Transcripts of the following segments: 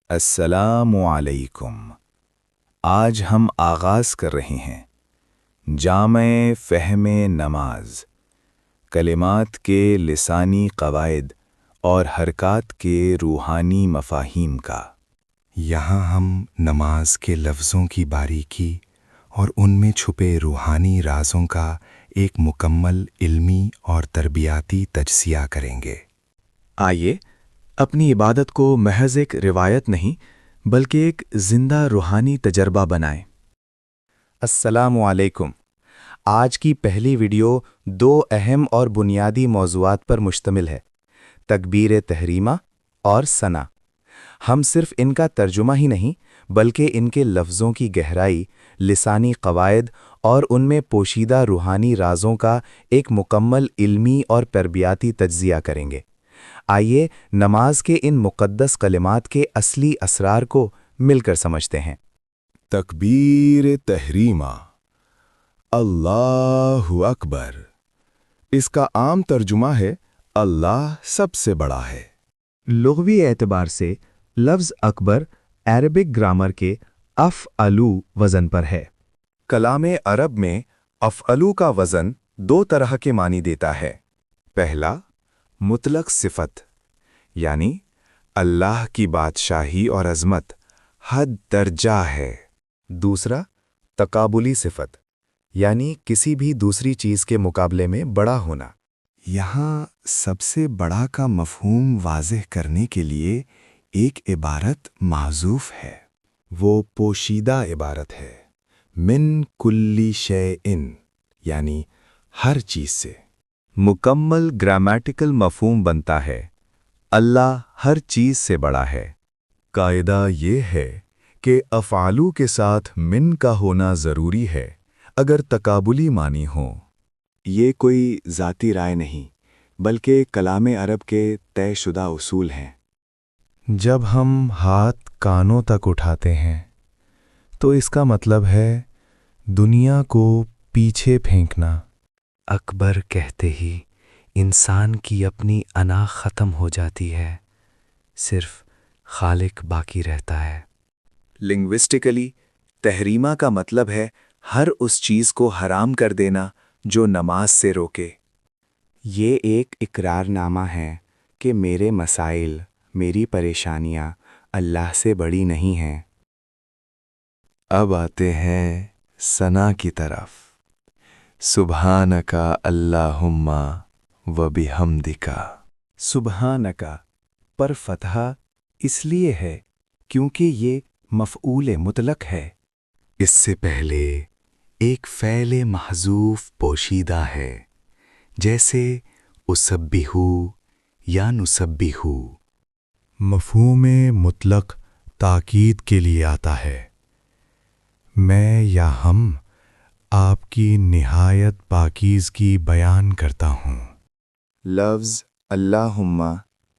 السلام علیکم۔ آج ہم آغاز کر رہے ہیں جامع فہم نماز، کلمات کے لسانی قواعد اور حرکات کے روحانی مفاہیم کا۔ یہاں ہم نماز کے لفظوں کی باریکی اور ان میں چھپے روحانی رازوں کا ایک مکمل علمی اور تربیاتی تجزیہ کریں گے۔ آئیے اپنی عبادت کو محض ایک روایت نہیں بلکہ ایک زندہ روحانی تجربہ بنائیں۔ السلام علیکم۔ آج کی پہلی ویڈیو دو اہم اور بنیادی موضوعات پر مشتمل ہے: تکبیر تحریمہ اور ثنا۔ ہم صرف ان کا ترجمہ ہی نہیں بلکہ ان کے لفظوں کی گہرائی، لسانی قواعد اور ان میں پوشیدہ روحانی رازوں کا ایک مکمل علمی اور تربیاتی تجزیہ کریں گے۔ آئیے نماز کے ان مقدس کلمات کے اصلی اسرار کو مل کر سمجھتے ہیں۔ تکبیر تحریمہ، اللہ اکبر۔ اس کا عام ترجمہ ہے اللہ سب سے بڑا ہے۔ لغوی اعتبار سے لفظ اکبر عربک گرامر کے افعلو وزن پر ہے۔ کلام عرب میں افعلو کا وزن دو طرح کے معنی دیتا ہے۔ پہلا، مطلق صفت، یعنی اللہ کی بادشاہی اور عظمت حد درجہ ہے۔ دوسرا، تقابلی صفت، یعنی کسی بھی دوسری چیز کے مقابلے میں بڑا ہونا۔ یہاں سب سے بڑا کا مفہوم واضح کرنے کے لیے ایک عبارت محذوف ہے۔ وہ پوشیدہ عبارت ہے، من کلی شیئن، یعنی ہر چیز سے۔ مکمل گرامیٹیکل مفہوم بنتا ہے، اللہ ہر چیز سے بڑا ہے۔ قاعدہ یہ ہے کہ افعالو کے ساتھ من کا ہونا ضروری ہے اگر تقابلی معنی ہوں۔ یہ کوئی ذاتی رائے نہیں بلکہ کلام عرب کے طے شدہ اصول ہیں۔ جب ہم ہاتھ کانوں تک اٹھاتے ہیں تو اس کا مطلب ہے دنیا کو پیچھے پھینکنا۔ اکبر کہتے ہی انسان کی اپنی انا ختم ہو جاتی ہے، صرف خالق باقی رہتا ہے۔ لنگوسٹکلی، تحریمہ کا مطلب ہے ہر اس چیز کو حرام کر دینا جو نماز سے روکے۔ یہ ایک اقرار نامہ ہے کہ میرے مسائل، میری پریشانیاں اللہ سے بڑی نہیں ہیں۔ اب آتے ہیں ثنا کی طرف۔ سبحانکا اللہم و بحمدکا۔ سبحانکا پر فتحہ اس لیے ہے کیونکہ یہ مفعول مطلق ہے۔ اس سے پہلے ایک فعل محذوف پوشیدہ ہے، جیسے اسبحو یا نسبحو۔ مفہوم مطلق تاکید کے لیے آتا ہے، میں یا ہم آپ کی نہایت پاکیزگی بیان کرتا ہوں۔ لفظ اللہم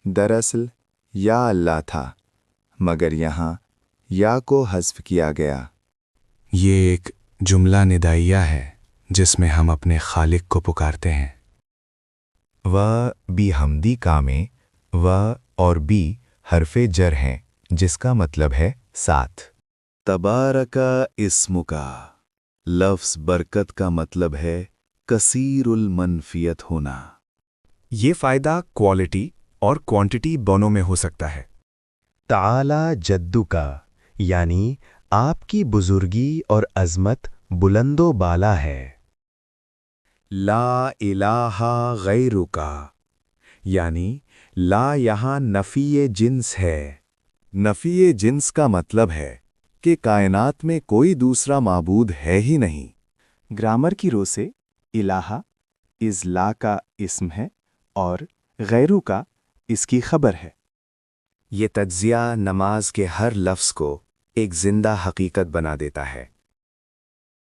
دراصل یا اللہ تھا، مگر یہاں یا کو حذف کیا گیا۔ یہ ایک جملہ ندائیہ ہے جس میں ہم اپنے خالق کو پکارتے ہیں۔ و بحمدی کا میں و اور بی حرف جر ہیں جس کا مطلب ہے ساتھ۔ تبارکا اسمکا، لفظ برکت کا مطلب ہے کثیر المنفیت ہونا۔ یہ فائدہ کوالٹی اور کوانٹٹی دونوں میں ہو سکتا ہے۔ تعالی جدکا، یعنی آپ کی بزرگی اور عظمت بلند و بالا ہے۔ لا الہ غیرکا، یعنی لا یہاں نفی جنس ہے۔ نفی جنس کا مطلب ہے کہ کائنات میں کوئی دوسرا معبود ہے ہی نہیں۔ گرامر کی رو سے الہ از لا کا اسم ہے اور غیرو کا اس کی خبر ہے۔ یہ تجزیہ نماز کے ہر لفظ کو ایک زندہ حقیقت بنا دیتا ہے۔